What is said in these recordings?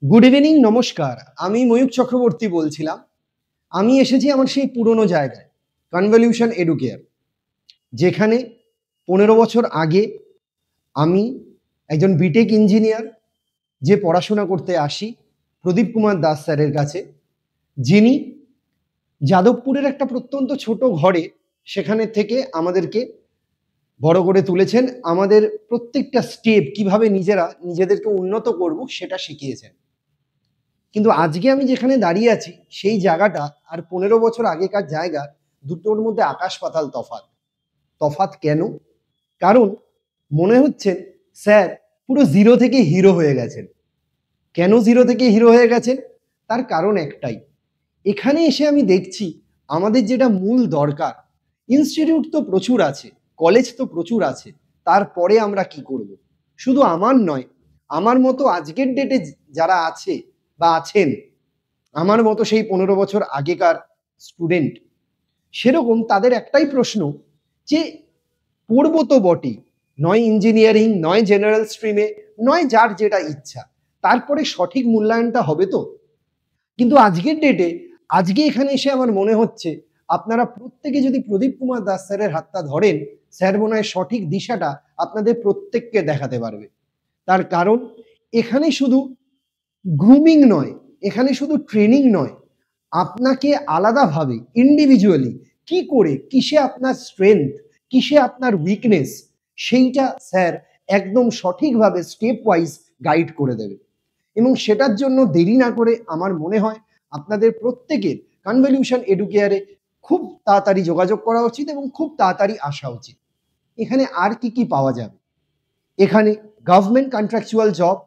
Good evening, নমস্কার। আমি ময়ূক চক্রবর্তী বলছিলাম। আমি এসেছি আমার সেই পুরনো জায়গায়, কনভলিউশন এডুকেয়ার, যেখানে 15 বছর আগে আমি একজন বিটেক ইঞ্জিনিয়ার যে পড়াশোনা করতে আসি প্রদীপ কুমার দাস স্যারের কাছে, যিনি যাদবপুরের একটা প্রত্যন্ত ছোট ঘরে সেখানে থেকে আমাদেরকে বড় করে তুলেছেন। আমাদের প্রত্যেকটা স্টেপ কিভাবে নিজেদেরকে উন্নত করব সেটা শিখিয়েছেন। কিন্তু আজকে আমি যেখানে দাঁড়িয়ে আছি সেই জায়গাটা আর 15 বছর আগেকার জায়গা, দুটোর মধ্যে আকাশ পাতাল তফাৎ। তফাৎ কেন? কারণ মনে হচ্ছে স্যার পুরো জিরো থেকে হিরো হয়ে গেছেন। কেন জিরো থেকে হিরো হয়ে গেছেন? তার কারণ একটাই, এখানে এসে আমি দেখছি আমাদের যেটা মূল দরকার, ইনস্টিটিউট তো প্রচুর আছে, কলেজ তো প্রচুর আছে, তারপরে আমরা কি করব? শুধু আমার নয়, আমার মতো আজকের ডেটে যারা আছে বা আছেন, আমার মতো সেই 15 বছর আগেকার স্টুডেন্ট, সেরকম তাদের একটাই প্রশ্ন যে পড়বো তো বটেই, নয় ইঞ্জিনিয়ারিং, নয় জেনারেল স্ট্রিমে, নয় যার যেটা ইচ্ছা, তারপরে সঠিক মূল্যায়নটা হবে তো? কিন্তু আজকের ডেটে, আজকে এখানে এসে আমার মনে হচ্ছে আপনারা প্রত্যেকে যদি প্রদীপ কুমার দাস স্যারের হাতটা ধরেন, স্যার মনে হয় সঠিক দিশাটা আপনাদের প্রত্যেককে দেখাতে পারবে। তার কারণ এখানে শুধু গ্রুমিং নয়, এখানে শুধু ট্রেনিং নয়, আপনাকে আলাদাভাবে ইন্ডিভিজুয়ালি কি করে, কিসে আপনার স্ট্রেংথ, কিসে আপনার উইকনেস, সেইটা স্যার একদম সঠিকভাবে স্টেপ ওয়াইজ গাইড করে দেবে। এবং সেটার জন্য দেরি না করে আমার মনে হয় আপনাদের প্রত্যেকের কনভলিউশন এডুকেয়ারে খুব তাড়াতাড়ি যোগাযোগ করা উচিত এবং খুব তাড়াতাড়ি আসা উচিত। এখানে আর কি কি পাওয়া যাবে? এখানে গভর্নমেন্ট কন্ট্রাকচুয়াল জব,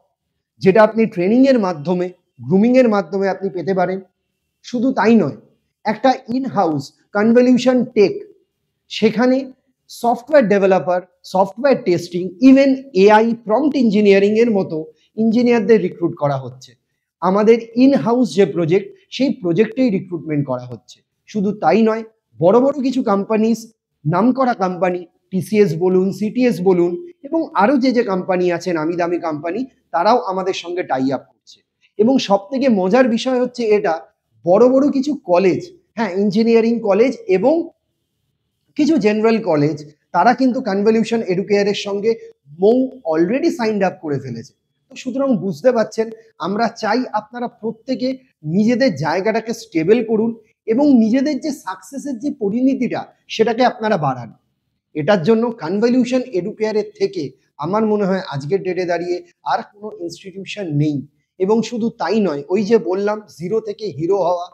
যেটা আপনি ট্রেনিংয়ের মাধ্যমে, গ্রুমিংয়ের মাধ্যমে আপনি পেতে পারেন। শুধু তাই নয়, একটা ইন হাউস কনভলিউশন টেক, সেখানে software developer, software testing, even AI prompt engineering এর মতো ইঞ্জিনিয়ারদের রিক্রুট করা হচ্ছে। আমাদের ইন হাউস যে প্রজেক্ট, সেই প্রজেক্টেই রিক্রুটমেন্ট করা হচ্ছে। শুধু তাই নয়, বড় বড় কিছু কোম্পানিজ, নামকরা কোম্পানি, টিসিএস বলুন, সিটিএস বলুন, এবং আরো যে যে কোম্পানি আছে নামি দামি কোম্পানি, তারাও আমাদের সঙ্গে টাই আপ করছে। এবং সব থেকে মজার বিষয় হচ্ছে এটা, বড় বড় কিছু কলেজ, হ্যাঁ ইঞ্জিনিয়ারিং কলেজ এবং কিছু জেনারেল কলেজ, তারা কিন্তু কনভলিউশন এডুকেয়ারের সঙ্গে মৌ অলরেডি সাইন্ড আপ করে ফেলেছে। তো সুতরাং বুঝতে পারছেন, আমরা চাই আপনারা প্রত্যেকে নিজেদের জায়গাটাকে স্টেবল করুন এবং নিজেদের যে সাকসেসের যে পরিণতিটা, সেটাকে আপনারা বাড়ান। এটার জন্য কনভলিউশন এডুকেয়ারের থেকে আমার মনে হয় আজকের ডেটে দাঁড়িয়ে আর কোনো ইনস্টিটিউশন নেই। এবং শুধু তাই নয়, ওই যে বললাম জিরো থেকে হিরো হওয়া,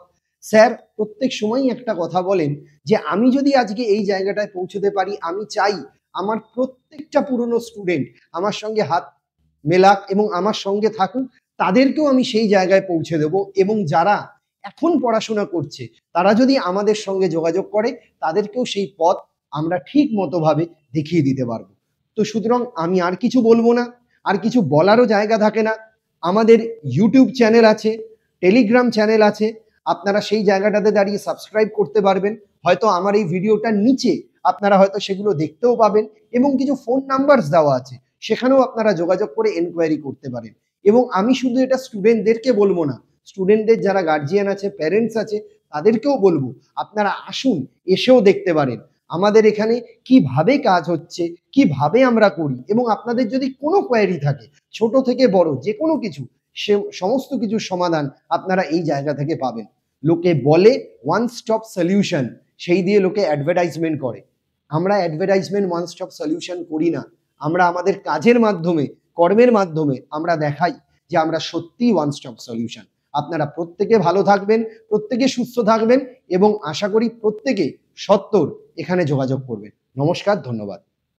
স্যার প্রত্যেক সময়ই একটা কথা বলেন যে আমি যদি আজকে এই জায়গাটায় পৌঁছতে পারি, আমি চাই আমার প্রত্যেকটা পুরনো স্টুডেন্ট আমার সঙ্গে হাত মেলাক এবং আমার সঙ্গে থাকুক, তাদেরকেও আমি সেই জায়গায় পৌঁছে দেব। এবং যারা এখন পড়াশোনা করছে, তারা যদি আমাদের সঙ্গে যোগাযোগ করে, তাদেরকেও সেই পথ আমরা ঠিক মতোভাবে দেখিয়ে দিতে পারবো। তো সুতরাং আমি আর কিছু বলবো না, আর কিছু বলারও জায়গা থাকে না। আমাদের ইউটিউব চ্যানেল আছে, টেলিগ্রাম চ্যানেল আছে, আপনারা সেই জায়গাটাতে দাঁড়িয়ে সাবস্ক্রাইব করতে পারবেন। হয়তো আমার এই ভিডিওটার নিচে আপনারা হয়তো সেগুলো দেখতেও পাবেন, এবং কিছু ফোন নাম্বার দেওয়া আছে, সেখানেও আপনারা যোগাযোগ করে এনকোয়ারি করতে পারেন। এবং আমি শুধু এটা স্টুডেন্টদেরকে বলবো না, স্টুডেন্টদের যারা গার্জিয়ান আছে, প্যারেন্টস আছে, তাদেরকেও বলবো আপনারা আসুন, এসেও দেখতে পারেন আমাদের এখানে কিভাবে কাজ হচ্ছে, কিভাবে আমরা করি। এবং আপনাদের যদি কোনো কোয়ারি থাকে, ছোট থেকে বড় যে কোনো কিছু, সে সমস্ত কিছুর সমাধান আপনারা এই জায়গা থেকে পাবেন। লোকে বলে ওয়ান স্টপ সলিউশন, সেই দিয়ে লোকে অ্যাডভার্টাইজমেন্ট করে। আমরা অ্যাডভার্টাইজমেন্ট ওয়ান স্টপ সলিউশন করি না, আমরা আমাদের কাজের মাধ্যমে, কর্মের মাধ্যমে আমরা দেখাই যে আমরা সত্যিই ওয়ান স্টপ সলিউশন। আপনারা প্রত্যেকে ভালো থাকবেন, প্রত্যেকে সুস্থ থাকবেন, এবং আশা করি প্রত্যেকে সত্বর এখানে যোগাযোগ করবেন। নমস্কার, ধন্যবাদ।